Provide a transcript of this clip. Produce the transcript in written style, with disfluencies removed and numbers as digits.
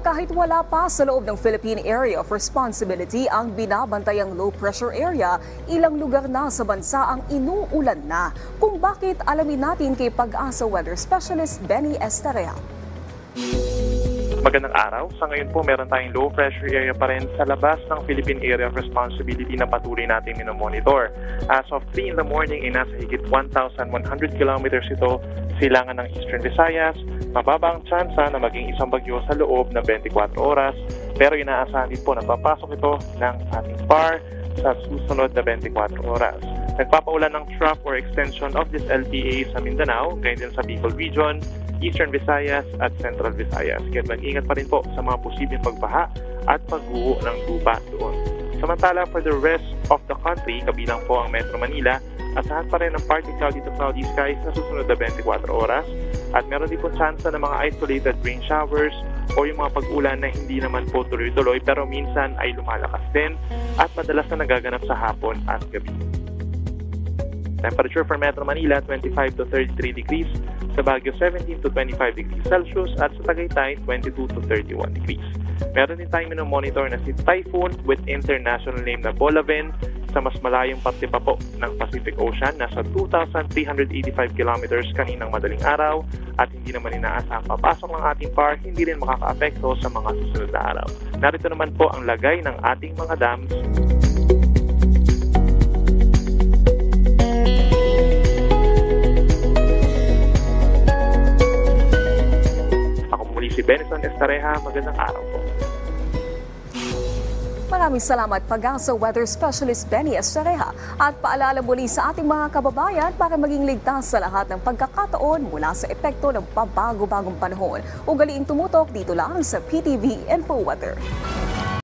kahit wala pa sa loob ng Philippine Area of Responsibility ang binabantayang low pressure area, ilang lugar na sa bansa ang inuulan na. Kung bakit, alamin natin kay Pag-asa Weather Specialist Benny Estareal. Magandang araw. Sa ngayon po, meron tayong low pressure area pa rin sa labas ng Philippine Area of Responsibility na patuloy natin minomonitor. As of 3 in the morning, nasa higit 1,100 kilometers ito silangan ng Eastern Visayas. Mababa ang tsansa na maging isang bagyo sa loob ng 24 oras. Pero inaasahan din po na papasok ito ng ating PAR sa susunod na 24 oras. Nagpapaulan ng trough or extension of this LPA sa Mindanao, gayon din sa Bicol Region, Eastern Visayas at Central Visayas. Kaya mag-ingat pa rin po sa mga posibleng pagbaha at pagguho ng lupa doon. Samantala, for the rest of the country, kabilang po ang Metro Manila, asahan pa rin ang partly cloudy to cloudy skies na susunod na 24 oras at meron din po tsansa ng mga isolated rain showers o yung mga pag-ulan na hindi naman po tuloy-tuloy pero minsan ay lumalakas din at madalas na nagaganap sa hapon at gabi. Temperature for Metro Manila, 25 to 33 degrees. Sa Baguio, 17 to 25 degrees Celsius. At sa Tagaytay, 22 to 31 degrees. Meron din tayong minomonitor na si Typhoon with international name na Bolavin sa mas malayong parte pa po ng Pacific Ocean. Nasa 2,385 kilometers kaninang madaling araw. At hindi naman inaasang papasok ng ating PAR, hindi rin makaka-apekto sa mga susunod na araw. Narito naman po ang lagay ng ating mga dams. Si Benson Estareha, magandang araw po. Maraming salamat Pag-asa Weather Specialist Benny Estareha at paalala muli sa ating mga kababayan para maging ligtas sa lahat ng pagkakataon mula sa epekto ng pabago-bagong panahon. Ugaliing tumutok dito lang sa PTV Info Weather.